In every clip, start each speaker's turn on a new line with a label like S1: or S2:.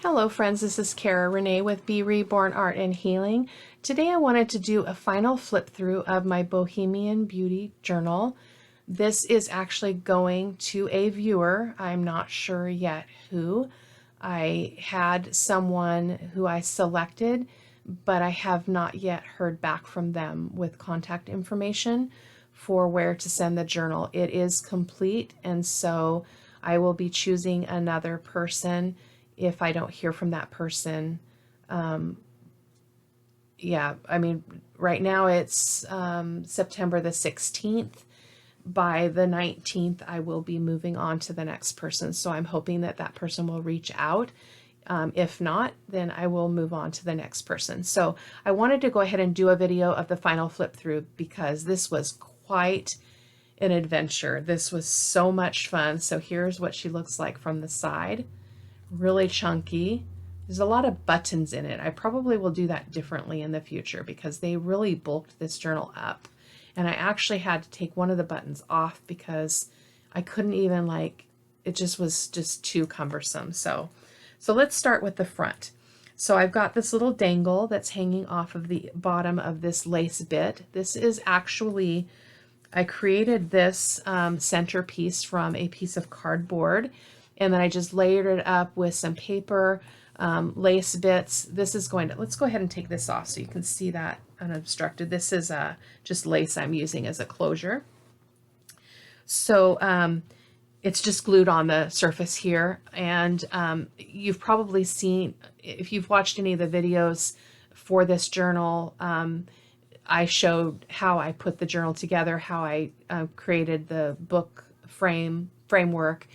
S1: Hello friends, this is Cara-Renee with B.Reborn Art and Healing. Today I wanted to do a final flip through of my Bohemian Beauty Journal. This is actually going to a viewer. I'm not sure yet who. I had someone who I selected, but I have not yet heard back from them with contact information for where to send the journal. It is complete, and so I will be choosing another person if I don't hear from that person. Yeah, I mean, right now it's September the 16th. By the 19th, I will be moving on to the next person. So I'm hoping that that person will reach out. If not, then I will move on to the next person. So I wanted to go ahead and do a video of the final flip through because this was quite an adventure. This was so much fun. So here's what she looks like from the side. Really chunky. There's a lot of buttons in it. I probably will do that differently in the future because they really bulked this journal up. And I actually had to take one of the buttons off because I couldn't even it just was just too cumbersome. So let's start with the front. So I've got this little dangle that's hanging off of the bottom of this lace bit. This is actually, I created this centerpiece from a piece of cardboard, and then I just layered it up with some paper, lace bits. This is going to, let's go ahead and take this off so you can see that unobstructed. This is just lace I'm using as a closure. So it's just glued on the surface here. And you've probably seen, if you've watched any of the videos for this journal, I showed how I put the journal together, how I created the book framework,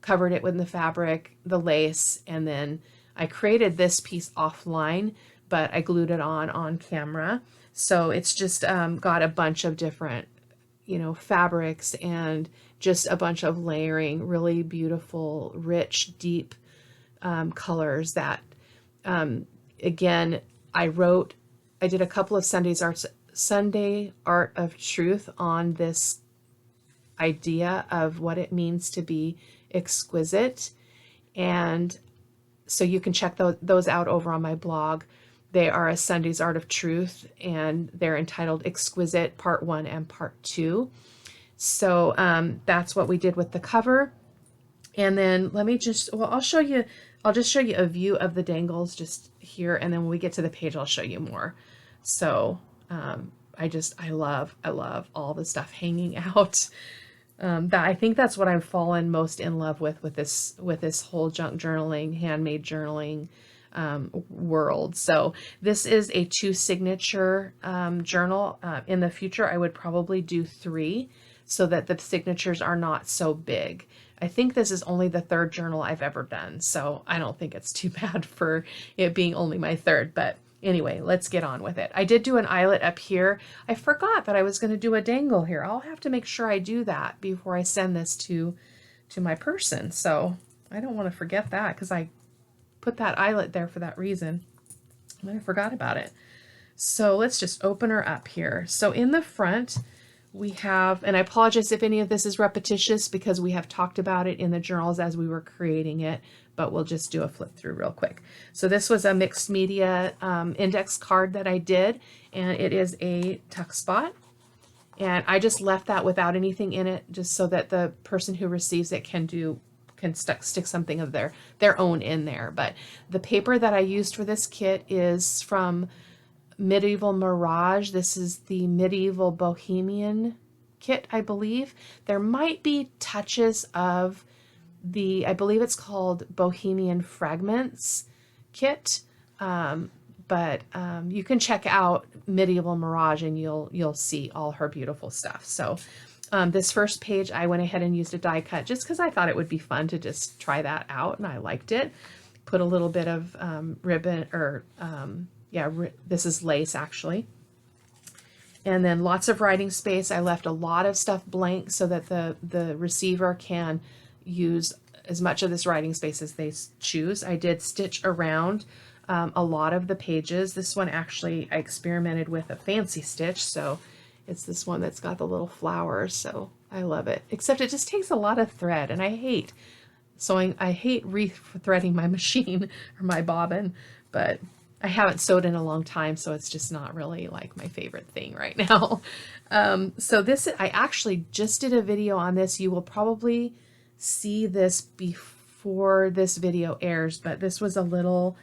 S1: covered it with the fabric, the lace, and then I created this piece offline, but I glued it on camera. So it's just got a bunch of different, fabrics and just a bunch of layering, really beautiful, rich, deep colors that, again, I did a couple of Sunday Art of Truth on this idea of what it means to be exquisite, and so you can check those out over on my blog. They are a Sunday's Art of Truth, and they're entitled Exquisite Part 1 and Part 2. So that's what we did with the cover. And then let me just, I'll just show you a view of the dangles just here, and then when we get to the page, I'll show you more. So I love all the stuff hanging out. I think that's what I've fallen most in love with this whole junk journaling, handmade journaling world. So this is a 2 signature journal. In the future, I would probably do 3 so that the signatures are not so big. I think this is only the 3rd journal I've ever done, so I don't think it's too bad for it being only my 3rd, but anyway, let's get on with it. I did do an eyelet up here. I forgot that I was going to do a dangle here. I'll have to make sure I do that before I send this to my person. So I don't want to forget that because I put that eyelet there for that reason. And I forgot about it. So let's just open her up here. So in the front, we have, and I apologize if any of this is repetitious because we have talked about it in the journals as we were creating it, but we'll just do a flip through real quick. So this was a mixed media index card that I did, and it is a tuck spot. And I just left that without anything in it, just so that the person who receives it can stick something of their own in there. But the paper that I used for this kit is from Medieval Mirage. This is the Medieval Bohemian kit, I believe. There might be touches of I believe it's called Bohemian Fragments kit, but you can check out Medieval Mirage and you'll see all her beautiful stuff. So this first page, I went ahead and used a die cut just because I thought it would be fun to just try that out, and I liked it. Put a little bit of ribbon, or this is lace actually. And then lots of writing space. I left a lot of stuff blank so that the receiver can use as much of this writing space as they choose. I did stitch around a lot of the pages. This one actually I experimented with a fancy stitch, so it's this one that's got the little flowers, so I love it. Except it just takes a lot of thread, and I hate sewing. I hate re-threading my machine or my bobbin, but I haven't sewed in a long time, so it's just not really like my favorite thing right now. So this, I actually just did a video on this. You will probably see this before this video airs, but this was a little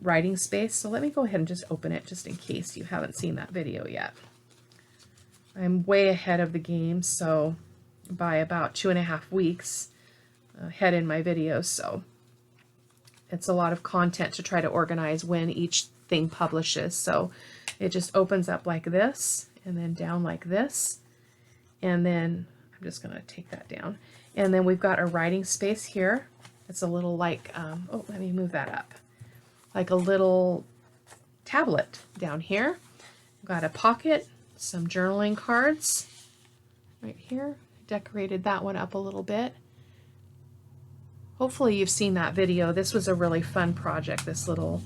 S1: writing space. So let me go ahead and just open it just in case you haven't seen that video yet. I'm way ahead of the game, so by about 2.5 weeks ahead in my videos, so it's a lot of content to try to organize when each thing publishes. So it just opens up like this and then down like this, and then I'm just going to take that down, and then we've got a writing space here. It's a little like oh, let me move that up, like a little tablet down here. We've got a pocket, some journaling cards right here. Decorated that one up a little bit. Hopefully you've seen that video. This was a really fun project. This little,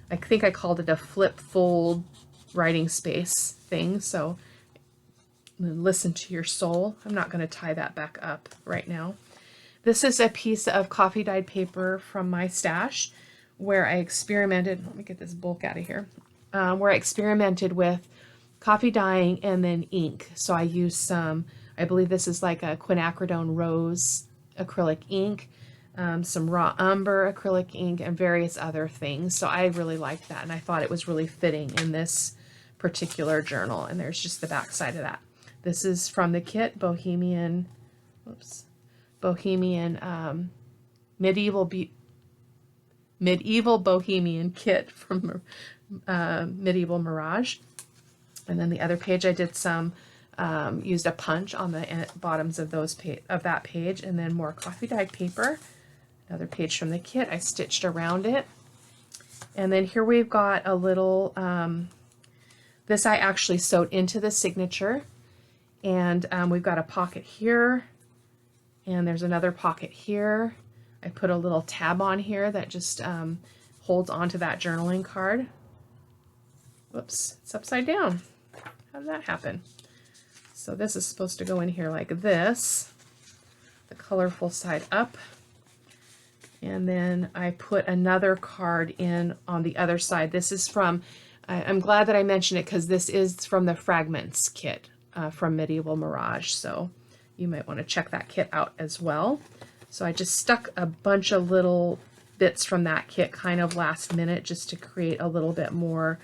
S1: I think I called it a flip fold writing space thing. So listen to your soul. I'm not going to tie that back up right now. This is a piece of coffee dyed paper from my stash where I experimented. Let me get this bulk out of here. Where I experimented with coffee dyeing and then ink. So I used some, I believe this is like a quinacridone rose acrylic ink, some raw umber acrylic ink, and various other things. So I really liked that, and I thought it was really fitting in this particular journal. And there's just the back side of that. This is from the kit, Bohemian medieval Bohemian kit from Medieval Mirage. And then the other page I did some used a punch on the bottoms of those that page, and then more coffee dyed paper. Another page from the kit I stitched around it. And then here we've got a little this I actually sewed into the signature, and we've got a pocket here, and there's another pocket here. I put a little tab on here that just holds onto that journaling card. Whoops, it's upside down. How did that happen? So this is supposed to go in here like this, the colorful side up. And then I put another card in on the other side. This is from, I'm glad that I mentioned it because this is from the Fragments kit from Medieval Mirage. So you might want to check that kit out as well. So I just stuck a bunch of little bits from that kit kind of last minute just to create a little bit more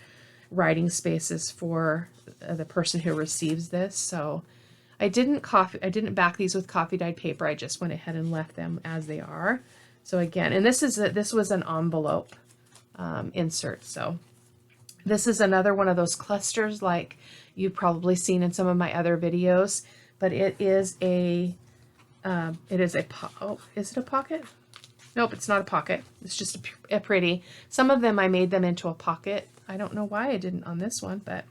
S1: writing spaces for the person who receives this. So I didn't back these with coffee dyed paper. I just went ahead and left them as they are. So again, and this was an envelope insert. So this is another one of those clusters like you've probably seen in some of my other videos, but it is a oh, is it a pocket? Nope, it's not a pocket. It's just a pretty. Some of them I made them into a pocket. I don't know why I didn't on this one, but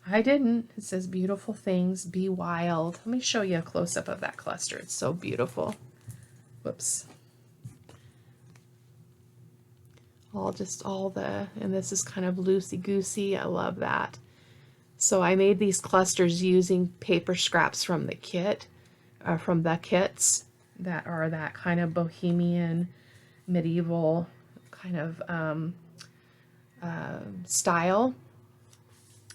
S1: I didn't. It says beautiful things, be wild. Let me show you a close-up of that cluster. It's so beautiful. Whoops. And this is kind of loosey-goosey. I love that. So I made these clusters using paper scraps from the kit, from the kits that are that kind of bohemian, medieval kind of style.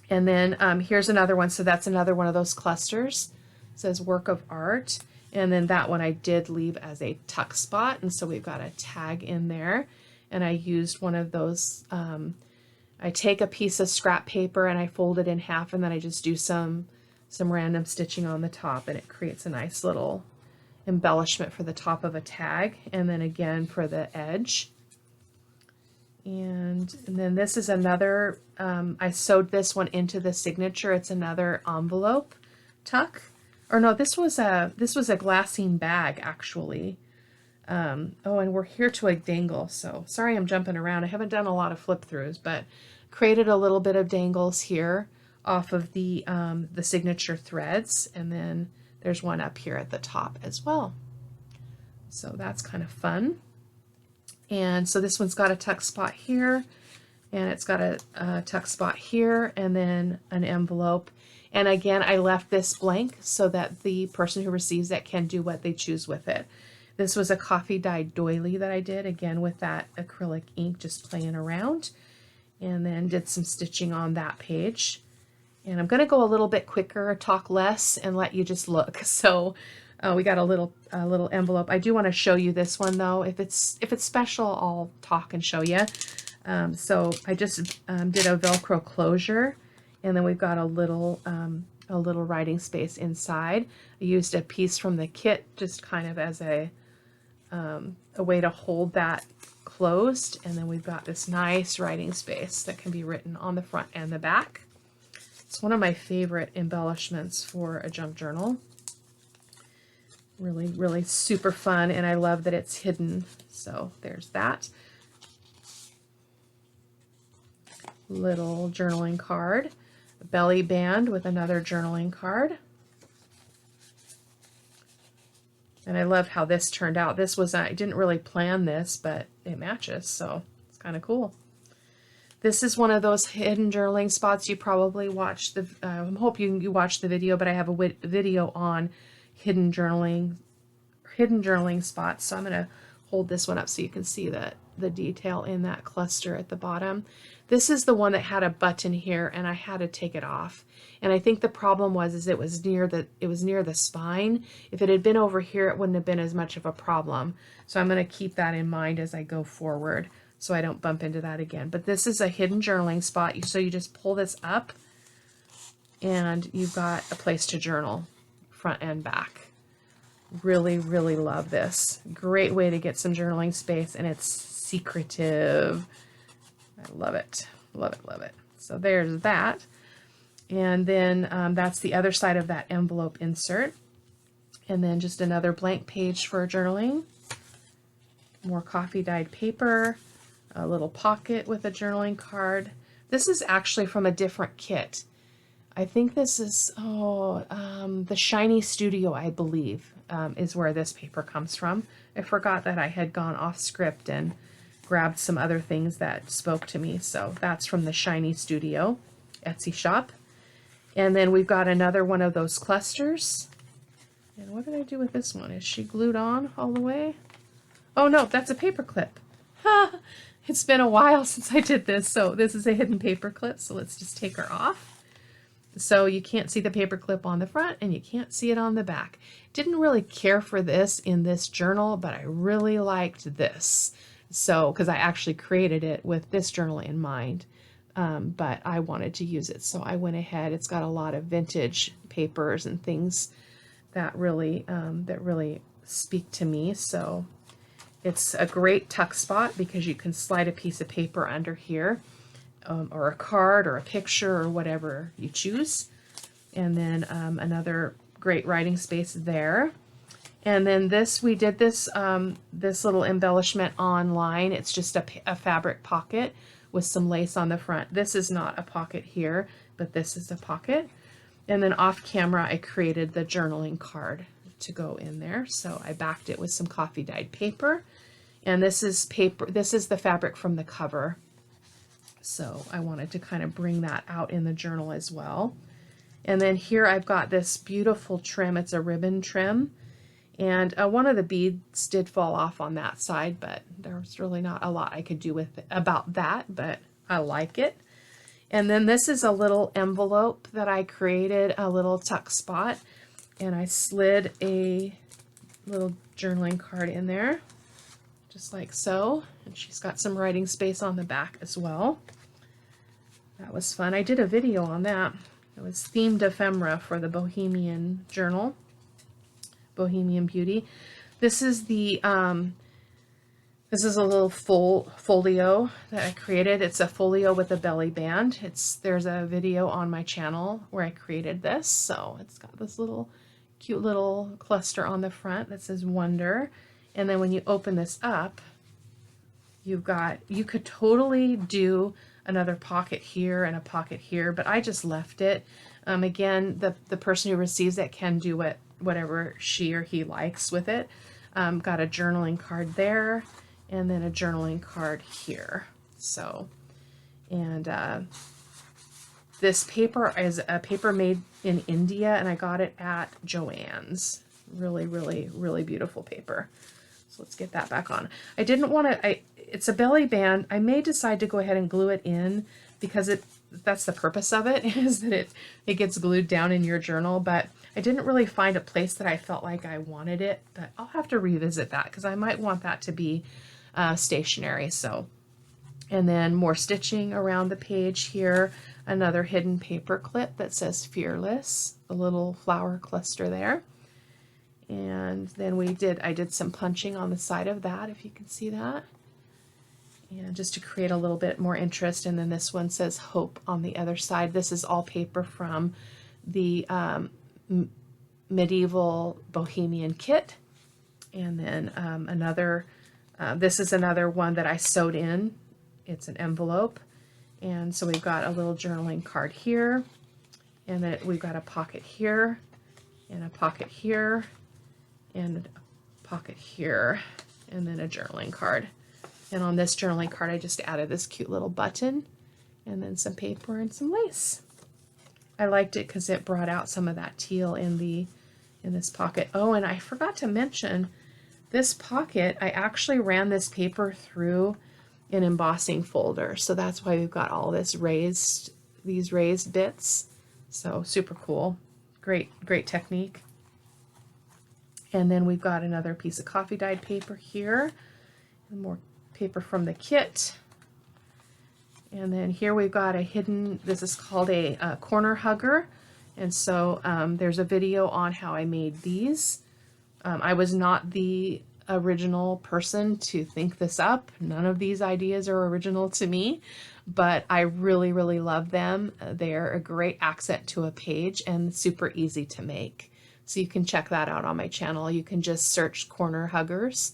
S1: And then here's another one. So that's another one of those clusters. It says work of art. And then that one I did leave as a tuck spot. And so we've got a tag in there. And I used one of those, I take a piece of scrap paper and I fold it in half, and then I just do some random stitching on the top, and it creates a nice little embellishment for the top of a tag, and then again for the edge. And then this is another, I sewed this one into the signature. It's another envelope tuck. Or no, this was a glassine bag actually. Oh, and we're here to a dangle. So sorry I'm jumping around. I haven't done a lot of flip throughs, but created a little bit of dangles here off of the signature threads. And then there's one up here at the top as well. So that's kind of fun. And so this one's got a tuck spot here, and it's got a tuck spot here, and then an envelope. And again, I left this blank so that the person who receives it can do what they choose with it. This was a coffee dyed doily that I did, again with that acrylic ink, just playing around. And then did some stitching on that page. And I'm going to go a little bit quicker, talk less, and let you just look. So we got a little envelope. I do want to show you this one though. If it's special, I'll talk and show you. So I just did a Velcro closure, and then we've got a little writing space inside. I used a piece from the kit just kind of as a way to hold that closed, and then we've got this nice writing space that can be written on the front and the back. It's one of my favorite embellishments for a junk journal. Really, really super fun, and I love that it's hidden. So there's that. Little journaling card. A belly band with another journaling card. And I love how this turned out. This was, I didn't really plan this, but it matches, so it's kind of cool. This is one of those hidden journaling spots. You probably watched the, I hope you watched the video, but I have a video on hidden journaling spots. So I'm going to hold this one up so you can see the detail in that cluster at the bottom. This is the one that had a button here, and I had to take it off. And I think the problem was it was near the spine. If it had been over here, it wouldn't have been as much of a problem. So I'm going to keep that in mind as I go forward, so I don't bump into that again. But this is a hidden journaling spot. So you just pull this up, and you've got a place to journal, front and back. Really, really love this. Great way to get some journaling space, and it's secretive. I love it. Love it, love it. So there's that. And then that's the other side of that envelope insert. And then just another blank page for journaling. More coffee dyed paper. A little pocket with a journaling card. This is actually from a different kit. I think this is, the Shiny Studio, I believe, is where this paper comes from. I forgot that I had gone off script and grabbed some other things that spoke to me. So that's from the Shiny Studio Etsy shop. And then we've got another one of those clusters. And what did I do with this one? Is she glued on all the way? Oh no, that's a paper clip. It's been a while since I did this. So this is a hidden paper clip. So let's just take her off. So you can't see the paper clip on the front, and you can't see it on the back. Didn't really care for this in this journal, but I really liked this. So, because I actually created it with this journal in mind, but I wanted to use it. So I went ahead. It's got a lot of vintage papers and things that really speak to me. So it's a great tuck spot because you can slide a piece of paper under here, or a card or a picture or whatever you choose. And then another great writing space there. And then this, we did this this little embellishment online. It's just a fabric pocket with some lace on the front. This is not a pocket here, but this is a pocket. And then off camera, I created the journaling card to go in there. So I backed it with some coffee dyed paper. And this is paper. This is the fabric from the cover. So I wanted to kind of bring that out in the journal as well. And then here I've got this beautiful trim. It's a ribbon trim. And one of the beads did fall off on that side, but there's really not a lot I could do with it, about that, but I like it. And then this is a little envelope that I created, a little tuck spot, and I slid a little journaling card in there, just like so. And she's got some writing space on the back as well. That was fun. I did a video on that. It was themed ephemera for the Bohemian Journal. Bohemian Beauty. This is the this is a little folio that I created. It's a folio with a belly band. There's a video on my channel where I created this. So it's got this little cute little cluster on the front that says Wonder. And then when you open this up, you could totally do another pocket here and a pocket here, but I just left it. Again, the person who receives it can do whatever she or he likes with it. Got a journaling card there, and then a journaling card here. So, and this paper is a paper made in India, and I got it at Joann's. Really, really, really beautiful paper. So let's get that back on. I didn't want to, it's a belly band. I may decide to go ahead and glue it in because that's the purpose of it, is that it gets glued down in your journal, but I didn't really find a place that I felt like I wanted it, but I'll have to revisit that because I might want that to be stationary. So, and then more stitching around the page here, another hidden paper clip that says Fearless, a little flower cluster there. And then I did some punching on the side of that, if you can see that. And just to create a little bit more interest. And then this one says Hope on the other side. This is all paper from the medieval Bohemian kit. And then this is another one that I sewed in. It's an envelope. And so we've got a little journaling card here. And then we've got a pocket here and a pocket here and a pocket here, and then a journaling card. And on this journaling card, I just added this cute little button and then some paper and some lace. I liked it because it brought out some of that teal in this pocket. Oh, and I forgot to mention this pocket, I actually ran this paper through an embossing folder. So that's why we've got all these raised bits. So super cool. Great technique. And then we've got another piece of coffee dyed paper here, and more paper from the kit. And then here we've got a hidden, this is called a corner hugger. And so there's a video on how I made these. I was not the original person to think this up. None of these ideas are original to me, but I really, really love them. They're a great accent to a page and super easy to make. So you can check that out on my channel. You can just search corner huggers,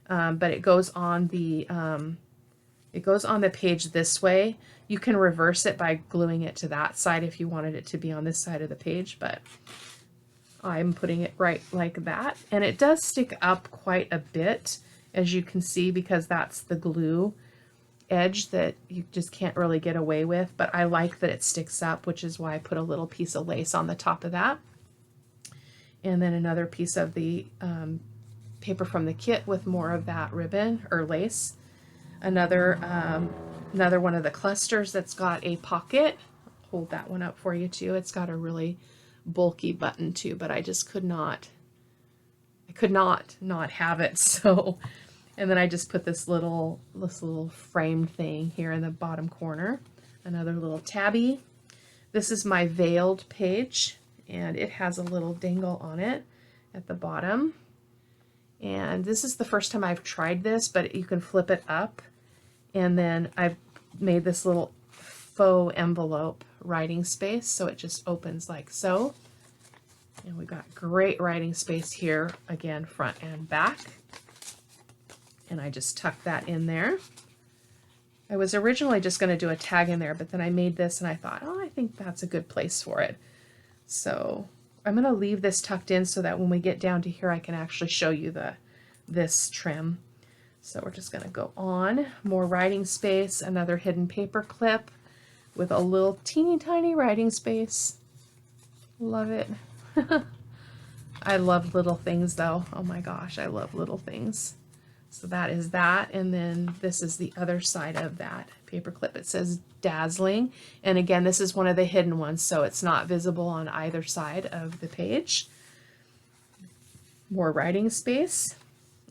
S1: but it goes on the page this way. You can reverse it by gluing it to that side if you wanted it to be on this side of the page, but I'm putting it right like that. And it does stick up quite a bit, as you can see, because that's the glue edge that you just can't really get away with. But I like that it sticks up, which is why I put a little piece of lace on the top of that. And then another piece of the paper from the kit with more of that ribbon or lace. Another one of the clusters that's got a pocket. Hold that one up for you too. It's got a really bulky button too, but I just could not have it. So, and then I just put this little framed thing here in the bottom corner. Another little tabby. This is my veiled page, and it has a little dangle on it at the bottom. And this is the first time I've tried this, but you can flip it up. And then I've made this little faux envelope writing space, so it just opens like so. And we've got great writing space here, again, front and back. And I just tucked that in there. I was originally just going to do a tag in there, but then I made this and I thought, oh, I think that's a good place for it. So I'm going to leave this tucked in so that when we get down to here, I can actually show you this trim. So we're just going to go on. More writing space, another hidden paper clip with a little teeny tiny writing space. Love it. I love little things though. Oh my gosh, I love little things. So that is that. And then this is the other side of that paper clip. It says Dazzling. And again, this is one of the hidden ones, so it's not visible on either side of the page. More writing space.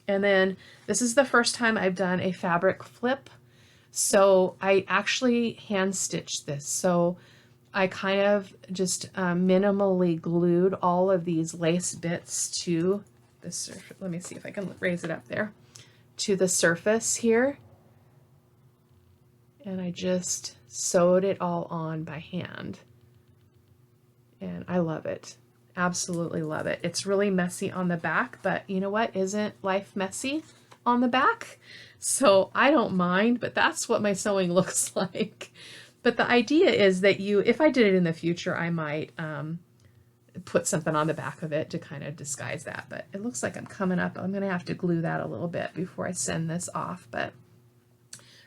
S1: And then this is the first time I've done a fabric flip. So I actually hand stitched this. So I kind of just minimally glued all of these lace bits to the surface. Let me see if I can raise it up there. To the surface here. And I just sewed it all on by hand. And I love it. Absolutely love it. It's really messy on the back, but you know what? Isn't life messy on the back? So I don't mind, but that's what my sewing looks like. But the idea is that if I did it in the future, I might put something on the back of it to kind of disguise that. But it looks like I'm coming up. I'm going to have to glue that a little bit before I send this off. But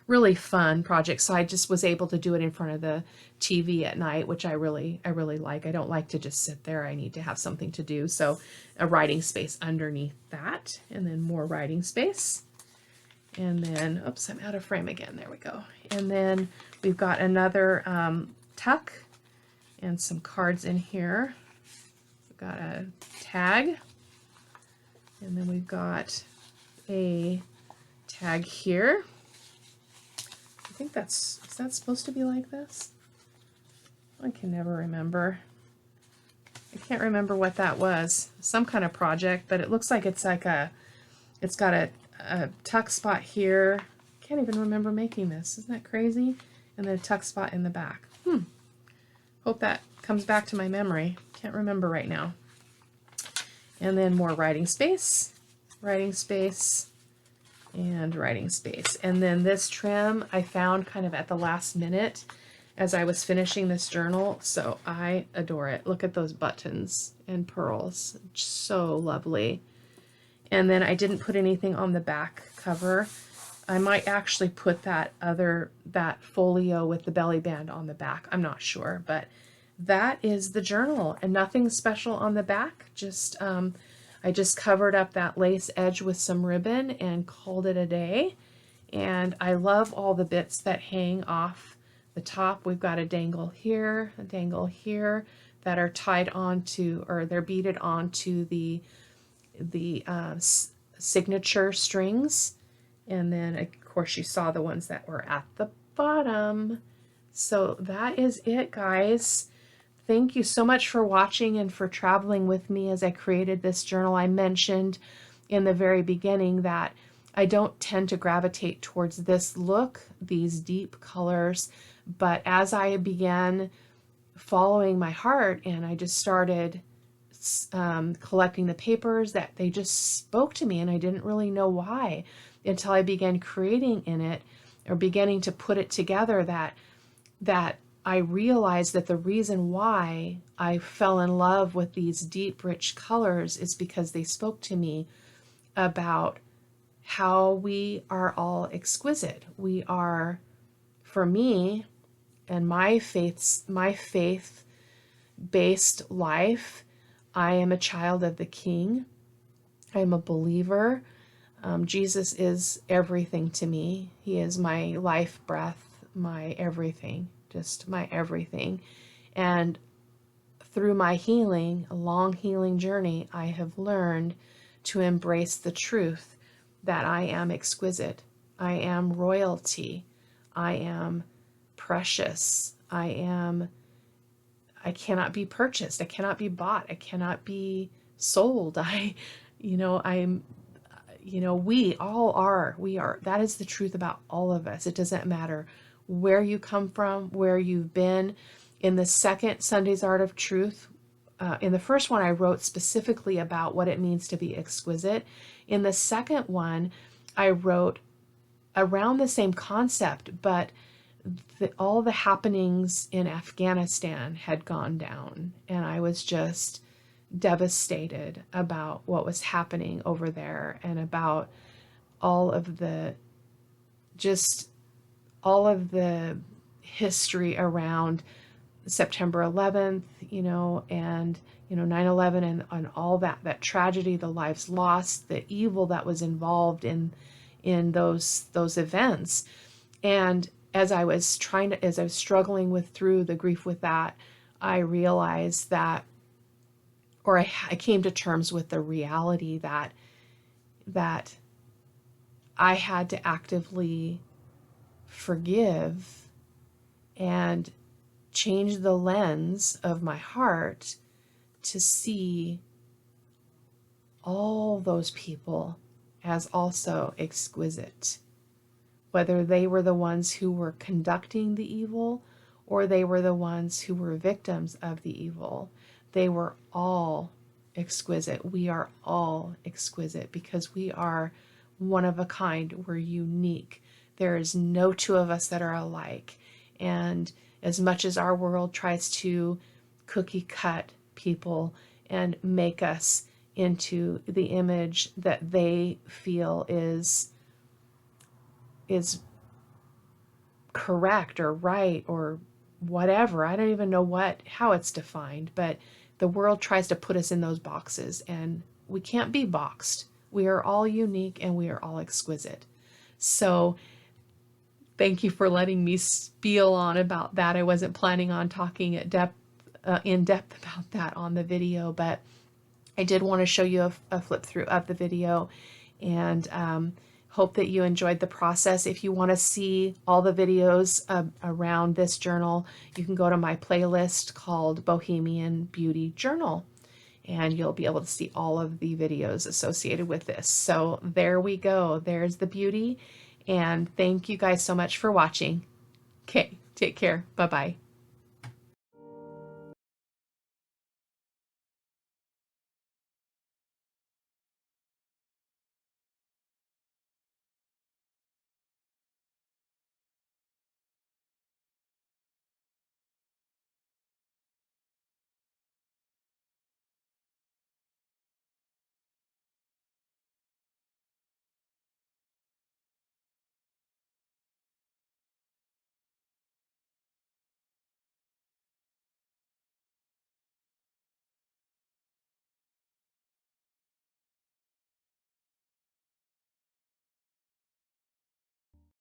S1: really fun project. So I just was able to do it in front of the TV at night, which I really like. I don't like to just sit there. I need to have something to do. So a writing space underneath that, and then more writing space. And then, oops, I'm out of frame again. There we go. And then we've got another tuck and some cards in here. We've got a tag, and then we've got a tag here. I think is that supposed to be like this? I can never remember. I can't remember what that was. Some kind of project, but it looks like it's like it's got a tuck spot here. Can't even remember making this. Isn't that crazy? And then a tuck spot in the back. Hope that comes back to my memory. Can't remember right now. And then more writing space, and writing space. And then this trim I found kind of at the last minute as I was finishing this journal, so I adore it. Look at those buttons and pearls, so lovely. And then I didn't put anything on the back cover. I might actually put that folio with the belly band on the back. I'm not sure, but that is the journal, and nothing special on the back. Just I just covered up that lace edge with some ribbon and called it a day. And I love all the bits that hang off the top. We've got a dangle here that are tied onto, or they're beaded onto the signature strings. And then of course you saw the ones that were at the bottom. So that is it, guys. Thank you so much for watching and for traveling with me as I created this journal. I mentioned in the very beginning that I don't tend to gravitate towards this look, these deep colors, but as I began following my heart and I just started collecting the papers, that they just spoke to me, and I didn't really know why until I began creating in it, or beginning to put it together, that I realized that the reason why I fell in love with these deep, rich colors is because they spoke to me about how we are all exquisite. We are, for me and my faith-based life, I am a child of the King. I am a believer. Jesus is everything to me. He is my life breath, my everything. Just my everything. And through my healing, a long healing journey, I have learned to embrace the truth that I am exquisite. I am royalty. I am precious. I cannot be purchased. I cannot be bought. I cannot be sold. We all are. That is the truth about all of us. It doesn't matter where you come from, where you've been. In the second Sunday's Art of Truth, in the first one I wrote specifically about what it means to be exquisite. In the second one I wrote around the same concept, but all the happenings in Afghanistan had gone down, and I was just devastated about what was happening over there, and about all of the history around September 11th, and 9/11, and all that tragedy, the lives lost, the evil that was involved in those events. And as I was struggling through the grief with that, I realized that, or I came to terms with the reality that I had to actively forgive and change the lens of my heart to see all those people as also exquisite, whether they were the ones who were conducting the evil or they were the ones who were victims of the evil. They were all exquisite. We are all exquisite because we are one of a kind. We're unique. There is no two of us that are alike. And as much as our world tries to cookie cut people and make us into the image that they feel is correct or right or whatever. I don't even know how it's defined, but the world tries to put us in those boxes, and we can't be boxed. We are all unique and we are all exquisite. So thank you for letting me spiel on about that. I wasn't planning on talking in depth about that on the video, but I did want to show you a flip through of the video, and hope that you enjoyed the process. If you want to see all the videos around this journal, you can go to my playlist called Bohemian Beauty Journal, and you'll be able to see all of the videos associated with this. So there we go. There's the beauty. And thank you guys so much for watching. Okay, take care. Bye-bye.